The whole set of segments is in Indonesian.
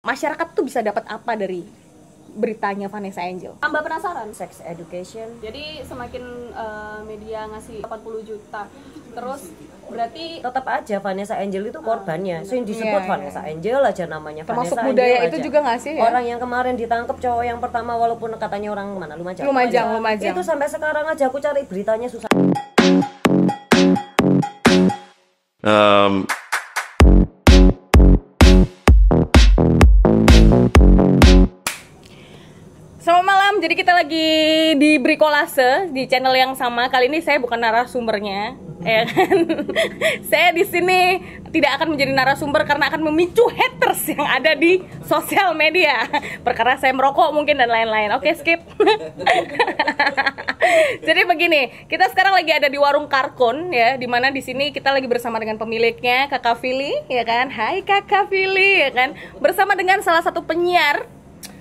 masyarakat tuh bisa dapat apa dari beritanya Vanessa Angel? Tambah penasaran. Sex education. Jadi semakin media ngasih 80 juta, terus berarti Tetap aja Vanessa Angel itu korbannya. So, yang disebut Iya, Vanessa Angel aja namanya. Termasuk Vanessa budaya Angel itu aja. juga nggak sih ya? Orang yang kemarin ditangkap cowok yang pertama, walaupun katanya orang mana, Lumajang. Lumajang. Itu sampai sekarang aja aku cari beritanya susah. Selamat malam, jadi kita lagi di Brikolase di channel yang sama. Kali ini saya bukan narasumbernya, ya kan? Saya di sini tidak akan menjadi narasumber karena akan memicu haters yang ada di sosial media. Perkara saya merokok mungkin dan lain-lain. Oke, skip. Jadi begini, kita sekarang lagi ada di warung Karkun ya, dimana di sini kita lagi bersama dengan pemiliknya, Kakak Fili, ya kan? Hai Kakak Fili, ya kan? Bersama dengan salah satu penyiar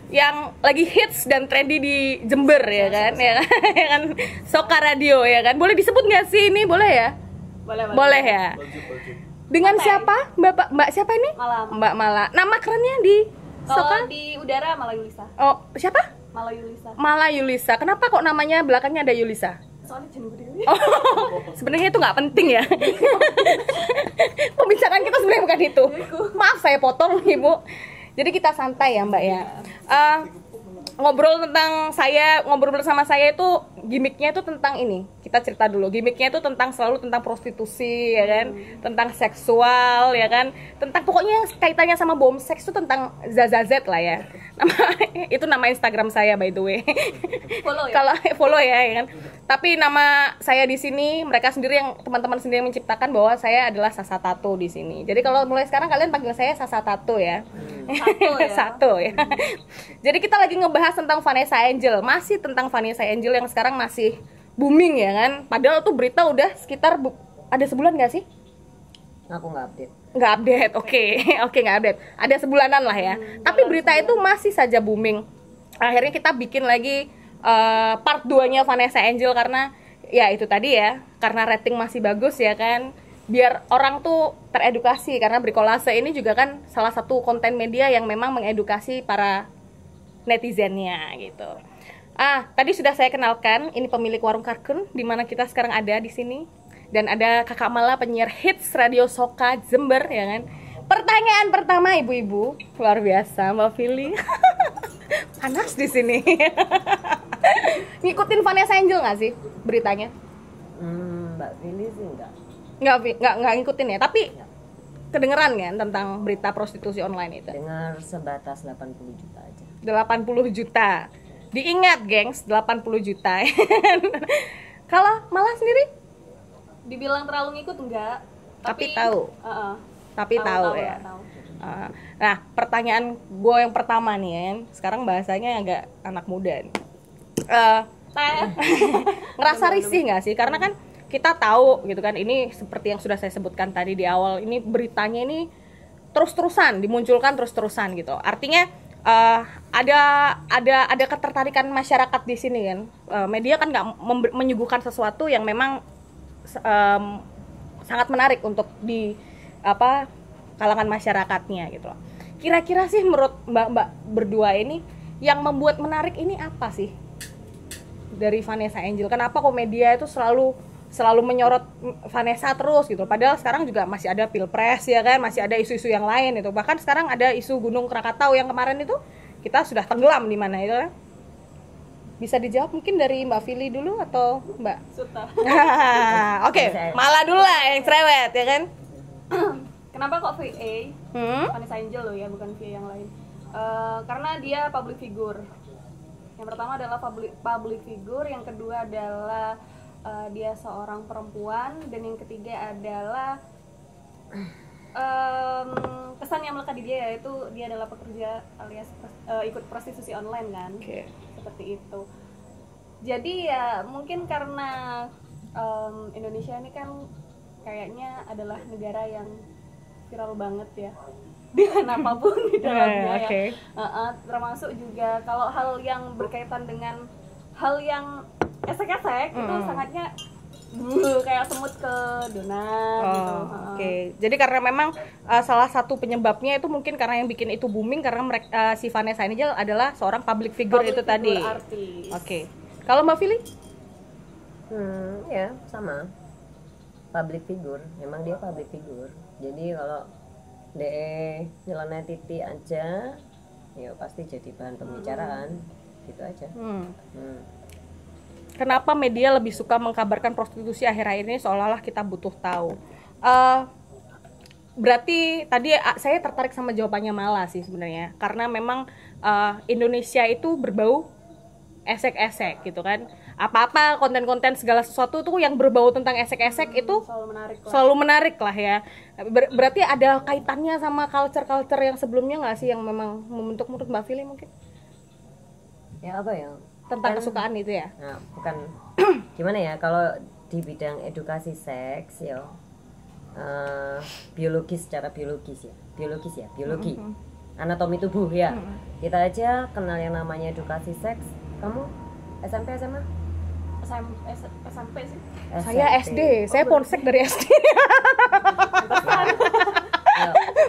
yang lagi hits dan trendy di Jember, ya kan? Ya kan? Soka Radio, ya kan? Boleh disebut nggak sih ini? Boleh ya? Boleh ya. Dengan siapa? Mbak siapa ini? Malam. Mbak Mala. Nama kerennya di Soka? Kalau di udara Mala Yulisa. Oh, siapa? Mala Yulisa. Mala Yulisa. Kenapa kok namanya belakangnya ada Yulisa? Soalnya jenuh diri. Oh, sebenarnya itu nggak penting ya. Pembicaraan kita sebenarnya bukan itu. Maaf saya potong, Ibu. Jadi kita santai ya, Mbak ya. Ngobrol bersama saya itu gimmicknya itu tentang ini. Kita cerita dulu. Gimmicknya itu selalu tentang prostitusi, ya kan? Tentang seksual, ya kan? Tentang pokoknya yang kaitannya sama bom seks itu tentang Zazazet lah ya. Itu nama Instagram saya by the way. Follow ya. Kalau follow ya kan. Tapi nama saya di sini, mereka sendiri yang teman-teman sendiri yang menciptakan bahwa saya adalah Sasa Tato di sini. Jadi kalau mulai sekarang kalian panggil saya Sasa Tato ya. Satu ya. Satu ya. Jadi kita lagi ngebahas tentang Vanessa Angel, masih tentang Vanessa Angel yang sekarang masih booming ya kan. Padahal tuh berita udah sekitar ada sebulan nggak sih? Aku nggak update. Nggak update, oke. Oke, nggak update. Ada sebulanan lah ya. Tapi berita itu masih saja booming. Akhirnya kita bikin lagi part 2-nya Vanessa Angel karena ya itu tadi ya, karena rating masih bagus ya kan. Biar orang tuh teredukasi, karena Brikolase ini juga kan salah satu konten media yang memang mengedukasi para netizennya gitu. Tadi sudah saya kenalkan, ini pemilik warung Karkun di mana kita sekarang ada di sini. Dan ada Kakak Mala, penyiar hits Radio Soka Jember ya kan. Pertanyaan pertama ibu-ibu, luar biasa Mbak Fili. Panas di sini. Ngikutin Vanessa Angel nggak sih beritanya? Mbak Fili sih enggak. Nggak ngikutin ya, tapi kedengeran kan tentang berita prostitusi online itu? Dengar sebatas 80 juta aja. 80 juta. Diingat gengs, 80 juta. Kalau Malah sendiri? Dibilang terlalu ngikut enggak? Tapi tahu. Tapi tahu ya. Tahu. Nah, pertanyaan gue yang pertama nih ya, sekarang bahasanya agak anak muda nih. Ngerasa risih nggak sih? Karena kan kita tahu gitu kan, ini seperti yang sudah saya sebutkan tadi di awal, ini beritanya ini terus-terusan dimunculkan terus-terusan gitu. Artinya ada ketertarikan masyarakat di sini kan. Media kan nggak menyuguhkan sesuatu yang memang sangat menarik untuk di kalangan masyarakatnya gitu loh. Kira-kira sih menurut Mbak berdua ini yang membuat menarik ini apa sih dari Vanessa Angel? Kenapa kok media itu selalu menyorot Vanessa terus gitu? Padahal sekarang juga masih ada Pilpres ya kan, masih ada isu-isu yang lain itu. Bahkan sekarang ada isu Gunung Krakatau yang kemarin itu kita sudah tenggelam di mana itu kan? Bisa dijawab mungkin dari Mbak Fili dulu atau Mbak? Suta. Oke, Malah dulu lah yang cerewet ya kan? Kenapa kok VA? Vanessa Angel loh ya, bukan VA yang lain. Karena dia public figure. Yang pertama adalah public figure, yang kedua adalah dia seorang perempuan, dan yang ketiga adalah kesan yang melekat di dia, yaitu dia adalah pekerja alias ikut prostitusi online kan. Seperti itu. Jadi ya mungkin karena Indonesia ini kan kayaknya adalah negara yang viral banget ya dengan apapun di dalamnya ya. Termasuk juga kalau hal yang berkaitan dengan hal yang esek-esek itu sangatnya kayak semut ke donat gitu. Oke. Jadi karena memang salah satu penyebabnya itu mungkin karena yang bikin itu booming karena mereka si Vanessa Angel adalah seorang public figure itu tadi. Oke. Kalau Mbak Fili? Ya sama. Public figure, memang dia public figure. Jadi kalau dia nyeleneh titik aja, ya pasti jadi bahan pembicaraan, gitu aja. Kenapa media lebih suka mengkabarkan prostitusi akhir-akhir ini seolah-olah kita butuh tahu? Berarti tadi saya tertarik sama jawabannya Mala sih sebenarnya, karena memang Indonesia itu berbau esek-esek gitu kan. Apa-apa konten-konten segala sesuatu tuh yang berbau tentang esek-esek itu selalu menarik lah ya. Berarti ada kaitannya sama culture-culture yang sebelumnya nggak sih yang memang membentuk menurut Mbak Fili mungkin? Ya apa ya? Tentang kesukaan itu ya? Nah, bukan gimana ya, kalau di bidang edukasi seks ya biologis, secara biologi anatomi tubuh ya. Kita aja kenal yang namanya edukasi seks. Kamu SMP SMA? SMP sih. Saya SD, saya polsek dari SD.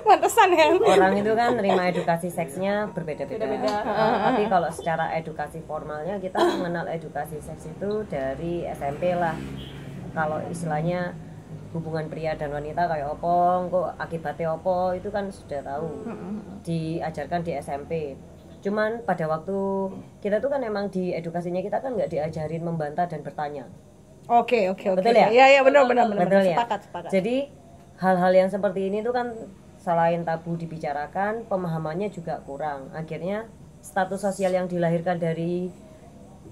Pantesan ya. Orang itu kan nerima edukasi seksnya berbeda-beda. Tapi kalau secara edukasi formalnya kita mengenal edukasi seks itu dari SMP lah. Kalau istilahnya hubungan pria dan wanita kayak opo, kok akibatnya opo, itu kan sudah tahu. Diajarkan di SMP. Cuman pada waktu kita tuh kan emang di edukasinya kita kan nggak diajarin membantah dan bertanya. Oke. Betul ya? Iya benar. Betul ya? Sepakat. Jadi hal-hal yang seperti ini tuh kan selain tabu dibicarakan, pemahamannya juga kurang. Akhirnya status sosial yang dilahirkan dari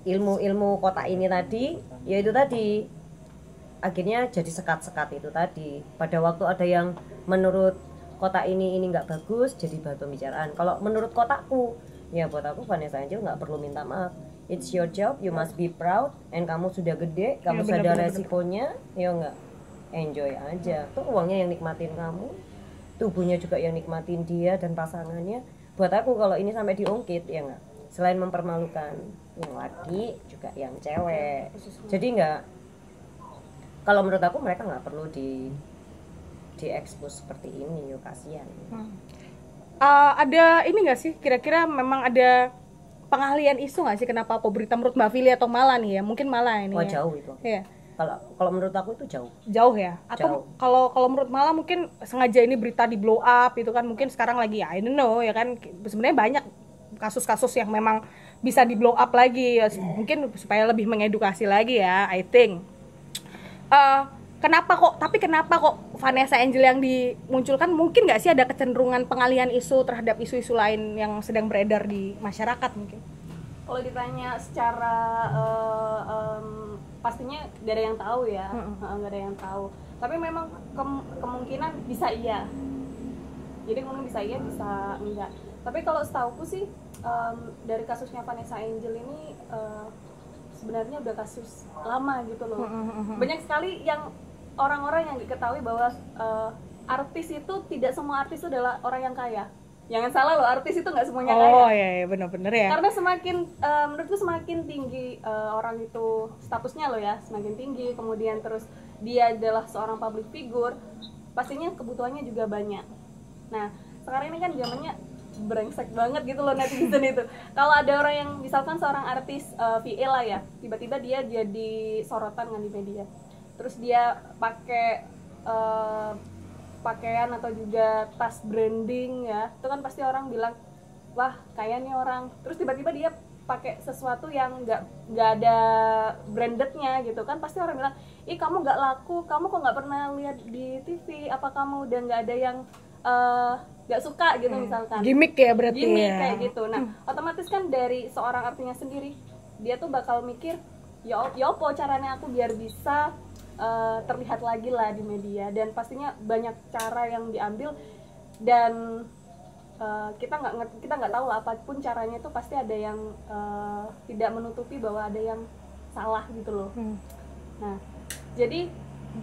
ilmu-ilmu kota ini tadi, yaitu tadi akhirnya jadi sekat-sekat itu tadi. Pada waktu ada yang menurut kota ini nggak bagus, jadi bahan pembicaraan. Kalau menurut kotaku, ya buat aku Vanessa Angel nggak perlu minta maaf. It's your job, you must be proud. And kamu sudah gede, kamu sadar resikonya, ya nggak, enjoy aja. Tuh uangnya yang nikmatin kamu, tubuhnya juga yang nikmatin dia dan pasangannya. Buat aku kalau ini sampai diungkit, ya nggak, selain mempermalukan yang laki juga yang cewek. Jadi nggak, kalau menurut aku mereka nggak perlu diekspos seperti ini, yuk kasihan. Ada ini nggak sih, kira-kira memang ada pengalian isu nggak sih kenapa kok berita menurut Mbak Fili atau Mala nih ya? Mungkin Mala ini. Jauh itu. Iya. Kalau menurut aku itu jauh. Jauh ya? Atau kalau menurut Mala mungkin sengaja ini berita di blow up itu kan mungkin sekarang lagi I don't know ya kan, sebenarnya banyak kasus-kasus yang memang bisa di blow up lagi ya, mungkin supaya lebih mengedukasi lagi ya, I think. Kenapa kok Vanessa Angel yang dimunculkan? Mungkin nggak sih ada kecenderungan pengalihan isu terhadap isu-isu lain yang sedang beredar di masyarakat mungkin? Kalau ditanya secara pastinya nggak ada yang tahu ya, nggak ada yang tahu. Tapi memang kemungkinan bisa iya. Jadi kemungkinan bisa iya, bisa enggak. Tapi kalau setauku sih dari kasusnya Vanessa Angel ini sebenarnya udah kasus lama gitu loh. Banyak sekali yang orang-orang yang diketahui bahwa artis itu, tidak semua artis itu adalah orang yang kaya. Jangan salah loh, artis itu nggak semuanya kaya. Oh iya benar-benar ya. Karena semakin menurutku semakin tinggi orang itu statusnya loh ya, semakin tinggi, kemudian terus dia adalah seorang public figure, pastinya kebutuhannya juga banyak. Nah sekarang ini kan zamannya brengsek banget gitu loh netizen itu. Kalau ada orang yang misalkan seorang artis VA lah ya, tiba-tiba dia jadi sorotan kan di media, terus dia pakai pakaian atau juga tas branding ya, itu kan pasti orang bilang wah kaya nih orang. Terus tiba-tiba dia pakai sesuatu yang nggak ada brandednya gitu kan, pasti orang bilang ih kamu nggak laku, kamu kok nggak pernah lihat di TV, apa kamu udah nggak ada yang nggak suka gitu misalkan. Gimik ya berarti. Gimik ya. kayak gitu. Nah otomatis kan dari seorang artinya sendiri, dia tuh bakal mikir ya apa caranya aku biar bisa terlihat lagi lah di media, dan pastinya banyak cara yang diambil, dan kita nggak tahu apapun caranya itu pasti ada yang tidak menutupi bahwa ada yang salah gitu loh. Nah jadi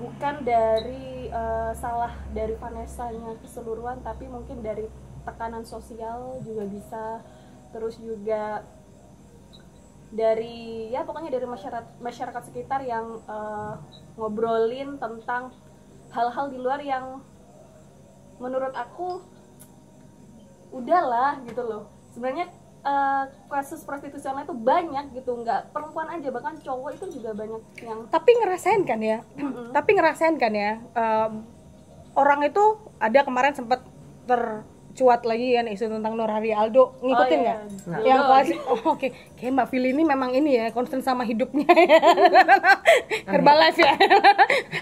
bukan dari salah dari Vanessa-nya keseluruhan, tapi mungkin dari tekanan sosial juga bisa, terus juga dari ya pokoknya dari masyarakat sekitar yang ngobrolin tentang hal-hal di luar yang menurut aku udahlah gitu loh. Sebenarnya kasus prostitusi online itu banyak gitu, nggak perempuan aja, bahkan cowok itu juga banyak yang tapi ngerasain kan ya orang itu ada kemarin sempat tercuat lagi kan isu tentang Nur Hadi Aldo, ngikutin nggak? Yang kuasi, oke. Kayak Mbak Fili ini memang ini ya, concern sama hidupnya ya. Herbalife ya.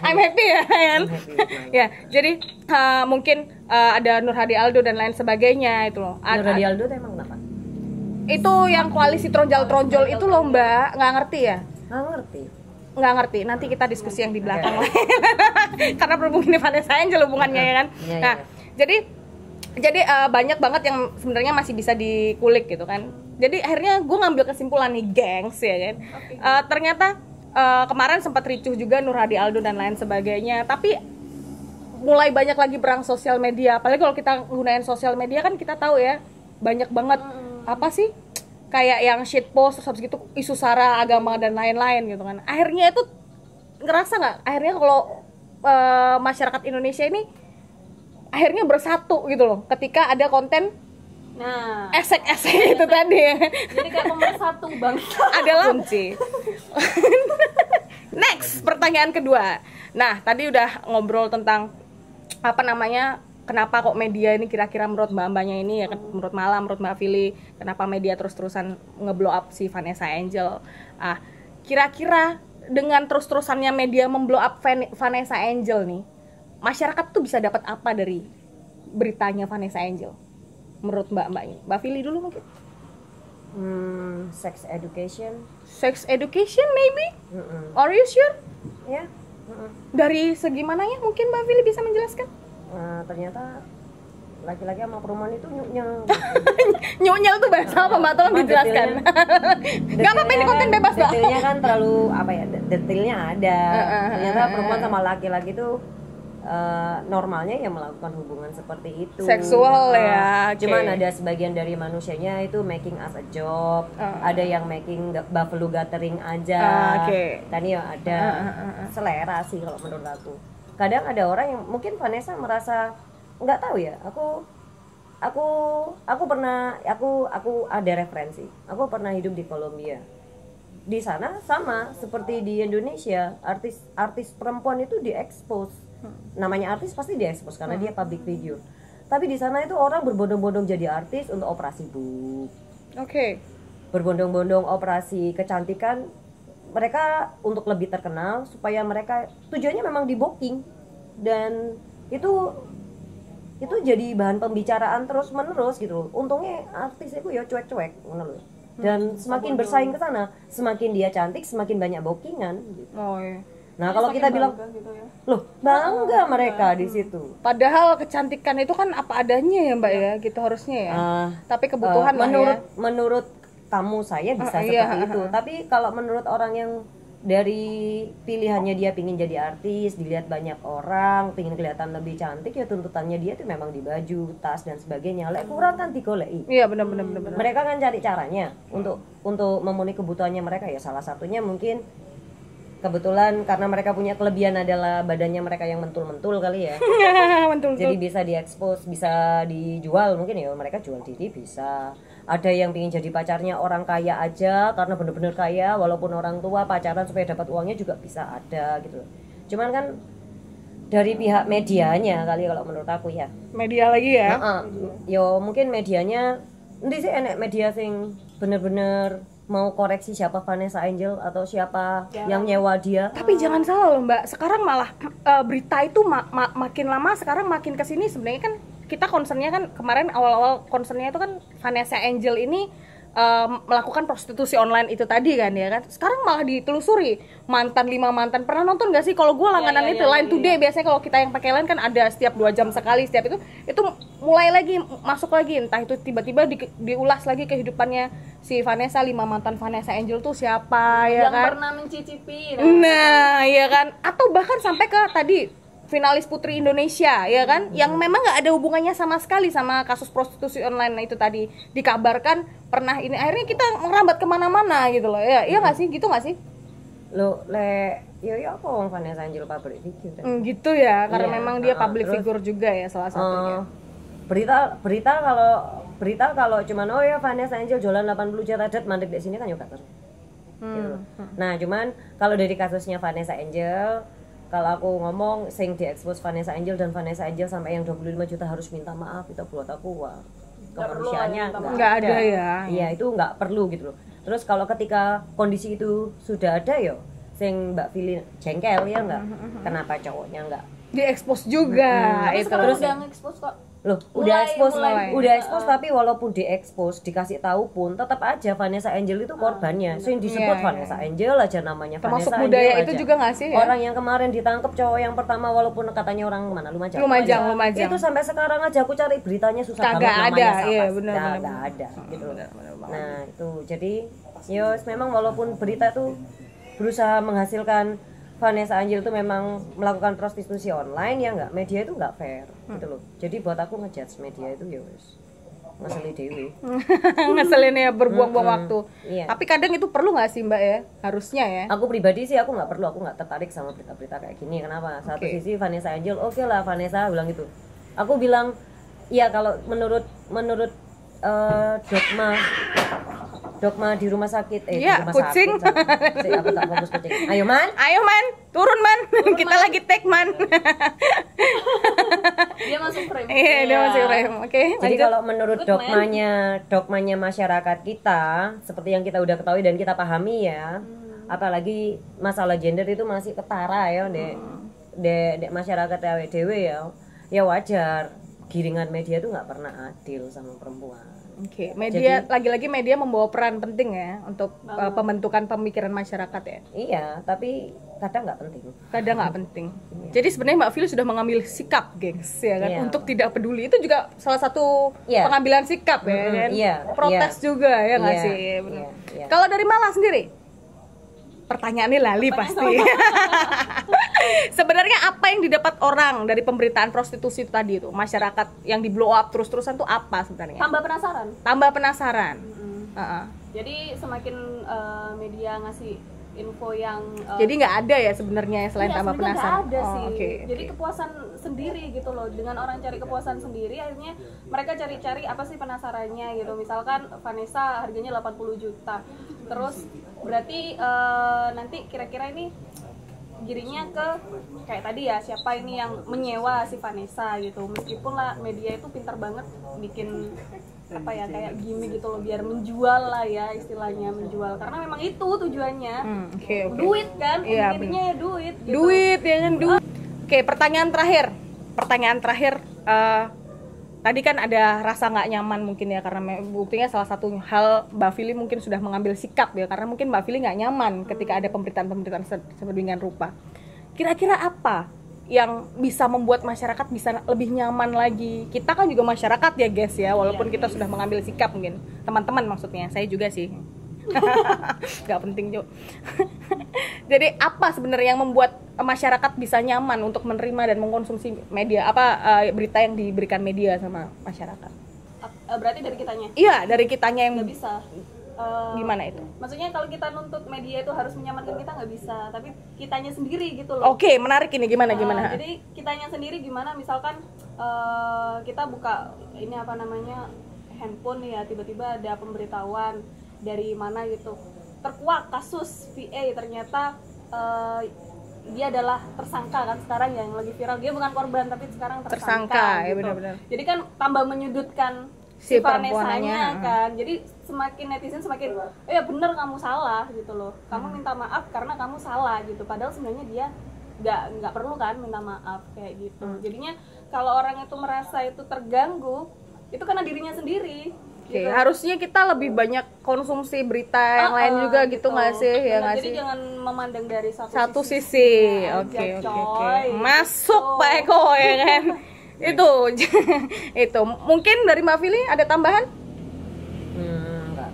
I'm happy ya kan. Ya, jadi mungkin ada Nur Hadi Aldo dan lain sebagainya itu loh. Nur Hadi Aldo itu emang kenapa? Itu yang koalisi tronjol-tronjol itu loh Mbak, nggak ngerti ya? Nggak ngerti, nanti kita diskusi yang di belakang lah. Karena berhubung ini Vanessa Angel hubungannya ya kan. Nah, jadi banyak banget yang sebenarnya masih bisa dikulik gitu kan. Jadi akhirnya gue ngambil kesimpulan nih, gengs ya kan. Ternyata kemarin sempat ricuh juga Nur Hadi Aldo dan lain sebagainya. Tapi mulai banyak lagi perang sosial media. Apalagi kalau kita gunain sosial media kan kita tahu ya, banyak banget apa sih kayak yang shitpost, terus habis gitu isu sara agama dan lain-lain gitu kan. Akhirnya itu ngerasa nggak? Akhirnya kalau masyarakat Indonesia ini akhirnya bersatu gitu loh ketika ada konten esek-esek itu tadi ya. Jadi kayak pemersatu bangsa adalah kunci. Next, pertanyaan kedua. Nah, tadi udah ngobrol tentang apa namanya, kenapa kok media ini kira-kira menurut mbak-mbaknya ini ya, menurut Mala, menurut Mbak Fili, kenapa media terus-terusan ngeblow up si Vanessa Angel. Kira-kira dengan terus-terusannya media memblow up Vanessa Angel nih, masyarakat tuh bisa dapat apa dari beritanya Vanessa Angel? Menurut mbak-mbaknya, Mbak Fili dulu mungkin. Sex education. Sex education maybe? Are you sure? Ya. Dari segi mananya mungkin Mbak Fili bisa menjelaskan? Ternyata laki-laki sama perempuan itu nyunyel. Nyunyel tuh bahasa apa Mbak? Tolong dijelaskan. Gak apa-apa, ini konten bebas Mbak. Detailnya kan terlalu apa ya? Detailnya ada. Ternyata perempuan sama laki-laki tuh normalnya ya melakukan hubungan seperti itu. Seksual ya. Cuman ada sebagian dari manusianya itu making as a job. Ada yang making buffalo gathering aja. Tadi ya ada selera sih kalau menurut aku. Kadang ada orang yang mungkin Vanessa merasa nggak tahu ya. Aku pernah aku ada referensi. Aku pernah hidup di Kolombia. Di sana sama seperti di Indonesia, artis perempuan itu diekspos. Namanya artis pasti diekspos karena dia public figure. Tapi di sana itu orang berbondong-bondong jadi artis untuk operasi boob. Berbondong-bondong operasi kecantikan. Mereka untuk lebih terkenal supaya mereka tujuannya memang di booking, dan itu jadi bahan pembicaraan terus menerus gitu. Untungnya artis itu ya cuek-cuek menurut. Dan semakin bersaing ke sana, semakin dia cantik, semakin banyak bookingan gitu. Nah, kalau kita bilang gitu ya. Loh, bangga mereka di situ. Padahal kecantikan itu kan apa adanya ya, Mbak ya, gitu harusnya ya. Tapi kebutuhan menurut kamu saya bisa seperti itu. Tapi kalau menurut orang yang dari pilihannya dia pingin jadi artis, dilihat banyak orang, pingin kelihatan lebih cantik, ya tuntutannya dia itu memang di baju, tas dan sebagainya. Lek kurang kan digoleki. Iya, benar. Mereka kan cari caranya untuk memenuhi kebutuhannya mereka ya. Salah satunya mungkin kebetulan karena mereka punya kelebihan adalah badannya mereka yang mentul-mentul kali ya. Jadi bisa diekspos, bisa dijual mungkin ya, mereka jual diri bisa. Ada yang pingin jadi pacarnya orang kaya aja karena bener-bener kaya, walaupun orang tua pacaran supaya dapat uangnya juga bisa ada gitu. Cuman kan dari pihak medianya kali kalau menurut aku ya. Media lagi ya? Yo mungkin medianya, nanti sih enek media sing bener-bener mau koreksi siapa Vanessa Angel atau siapa yang nyewa dia. Tapi jangan salah loh Mbak, sekarang malah berita itu makin lama sekarang makin kesini sebenarnya kan kita concernnya kan kemarin awal-awal concernnya itu kan Vanessa Angel ini melakukan prostitusi online itu tadi kan ya kan. Sekarang malah ditelusuri 5 mantan. Pernah nonton gak sih? Kalau gue langganan itu Line Today biasanya kalau kita yang pakai Line kan ada setiap 2 jam sekali, setiap itu mulai lagi masuk lagi, entah itu tiba-tiba diulas lagi kehidupannya si Vanessa, 5 mantan Vanessa Angel tuh siapa ya yang kan? Yang pernah mencicipi. Nah, ya kan. Atau bahkan sampai ke tadi finalis Putri Indonesia ya kan, yang memang nggak ada hubungannya sama sekali sama kasus prostitusi online itu tadi, dikabarkan pernah ini, akhirnya kita merambat kemana-mana gitu loh ya, iya nggak sih, gitu nggak sih? Lo yo apa wong Vanessa Angel public figure gitu ya, karena iya, memang dia public figure juga ya salah satunya. Berita kalau cuman oh ya Vanessa Angel jualan 80 juta dat mandek di sini kan juga terus. Gitu. Nah, cuman kalau dari kasusnya Vanessa Angel, kalau aku ngomong sing diekspos Vanessa Angel dan Vanessa Angel sampai yang 25 juta harus minta maaf, itu buat aku wah kemanusiaannya nggak ada ya. Iya, itu nggak perlu gitu loh. Terus kalau ketika kondisi itu sudah ada yo sing Mbak Fili jengkel ya enggak, kenapa cowoknya enggak diekspos juga? Tapi Itu sekarang udah nge-expose kok. Loh, udah expose tapi walaupun diekspos, dikasih tahu pun tetap aja Vanessa Angel itu korbannya. So yang disebut Vanessa Angel aja namanya, termasuk Vanessa budaya Angel itu aja. juga nggak sih ya? Orang yang kemarin ditangkap cowok yang pertama walaupun katanya orang mana Lumajang. Itu sampai sekarang aja aku cari beritanya susah banget namanya siapa. Iya, benar. Nggak ada gitu loh. Nah, itu jadi yo memang walaupun berita itu berusaha menghasilkan Vanessa Angel itu memang melakukan prostitusi online, ya enggak, media itu enggak fair gitu loh. Jadi buat aku ngejudge media itu ya wis ngeselin dewe. Ngeselin ya, berbuang-buang waktu. Iya. Tapi kadang itu perlu nggak sih Mbak ya? Harusnya ya. Aku pribadi sih aku nggak perlu, aku nggak tertarik sama berita-berita kayak gini. Kenapa? Satu sisi Vanessa Angel, oke lah Vanessa bilang gitu. Aku bilang, iya kalau menurut dogma di rumah sakit di rumah kucing. Sakit. Aku tak fokus kucing. Ayo man, turun man. Kita lagi take man. Dia masuk frame. Iya, dia masuk frame. Oke. Jadi kalau menurut dogmanya masyarakat kita, seperti yang kita udah ketahui dan kita pahami ya, apalagi masalah gender itu masih ketara ya, dek masyarakat dewe ya, ya wajar. Giringan media itu nggak pernah adil sama perempuan. Oke, media lagi-lagi media membawa peran penting ya untuk pembentukan pemikiran masyarakat ya. Iya, tapi kadang nggak penting. Kadang nggak penting. Jadi sebenarnya Mbak Fili sudah mengambil sikap, gengs, ya kan, untuk tidak peduli. Itu juga salah satu pengambilan sikap ya kan. Protes juga ya nggak sih. Benar. Kalau dari Mala sendiri, pertanyaannya lali pasti. Sebenarnya apa yang didapat orang dari pemberitaan prostitusi tadi itu, masyarakat yang di blow up terus-terusan tuh apa sebenarnya? Tambah penasaran. Jadi semakin media ngasih info yang jadi nggak ada ya sebenarnya selain tambah penasaran. Nggak ada sih. Jadi kepuasan sendiri gitu loh. Dengan orang cari kepuasan sendiri, akhirnya mereka cari-cari apa sih penasarannya gitu. Misalkan Vanessa harganya 80 juta. Terus berarti nanti kira-kira ini giringnya ke kayak tadi ya, siapa ini yang menyewa si Vanessa gitu. Meskipun lah media itu pintar banget bikin apa ya, kayak gimmick gitu loh, biar menjual lah ya, istilahnya menjual, karena memang itu tujuannya. Duit kan, intinya duit gitu. Duit ya kan, duit. Pertanyaan terakhir tadi kan ada rasa nggak nyaman mungkin ya, karena buktinya salah satu hal Mbak Fili mungkin sudah mengambil sikap ya, karena mungkin Mbak Fili nggak nyaman ketika ada pemberitaan sedemikian rupa. Kira-kira apa yang bisa membuat masyarakat bisa lebih nyaman lagi? Kita kan juga masyarakat ya guys ya, walaupun kita sudah mengambil sikap, mungkin teman-teman maksudnya, saya juga sih. Nggak penting Jo. Jadi apa sebenarnya yang membuat masyarakat bisa nyaman untuk menerima dan mengkonsumsi media, berita yang diberikan media sama masyarakat? Berarti dari kitanya? Iya, dari kitanya yang nggak bisa. Gimana itu? Maksudnya kalau kita nuntut media itu harus menyamankan kita, nggak bisa, tapi kitanya sendiri gitu loh. Oke, menarik ini, gimana? Jadi kitanya sendiri gimana? Misalkan kita buka ini apa namanya, handphone ya, tiba-tiba ada pemberitahuan dari mana gitu, terkuak kasus VA, ternyata dia adalah tersangka kan sekarang yang lagi viral. Dia bukan korban tapi sekarang tersangka gitu. Ya benar-benar. Jadi kan tambah menyudutkan si Vanessa-nya kan. Jadi semakin netizen semakin ya bener kamu salah gitu loh. Kamu minta maaf karena kamu salah gitu. Padahal sebenarnya dia nggak perlu kan minta maaf kayak gitu. Jadinya kalau orang itu merasa itu terganggu, itu karena dirinya sendiri. Gitu. Harusnya kita lebih banyak konsumsi berita yang lain juga gitu nggak sih? Ya nggak sih? Jadi jangan memandang dari satu sisi. Oke. Masuk Pak Eko ya kan? Itu mungkin dari Mbak Fili ada tambahan? Enggak.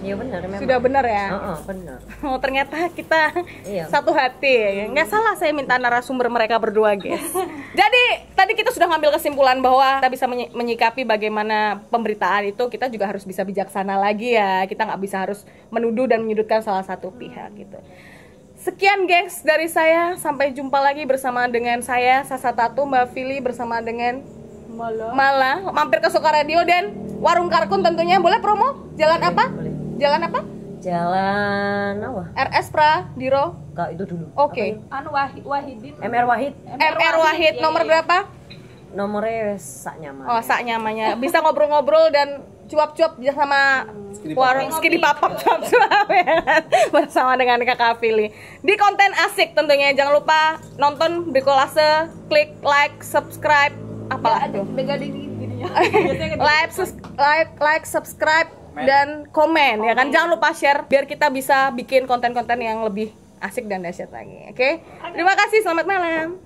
Iya benar memang. Sudah benar ya? Benar. Oh ternyata kita Iya. satu hati. Nggak salah saya minta narasumber mereka berdua guys. Jadi tadi kita sudah ngambil kesimpulan bahwa kita bisa menyikapi bagaimana pemberitaan itu, kita juga harus bisa bijaksana lagi ya. Kita nggak bisa harus menuduh dan menyudutkan salah satu pihak gitu. Sekian gengs dari saya, sampai jumpa lagi bersama dengan saya Sasa Tatu, Mbak Fili bersama dengan Mala. Mampir ke Suka Radio dan Warung Karkun tentunya. Boleh promo? Jalan apa? Boleh. Jalan apa? Jalan apa? RS Pradiro. Kak itu dulu. Oke. Anu Wahidin. MR Wahid. MR Wahid nomor berapa? Nomornya sak nyaman. Oh, sak nyamannya. Bisa ngobrol-ngobrol dan cuap-cuap sama warung skidi papap cuap-cuap ya kan? Bersama dengan Kakak Fili. Di konten asik tentunya. Jangan lupa nonton Brikolase, klik like, subscribe, apalah tuh. like, subscribe dan komen ya kan. Jangan lupa share biar kita bisa bikin konten-konten yang lebih asik dan dahsyat lagi. Oke? Terima kasih, selamat malam.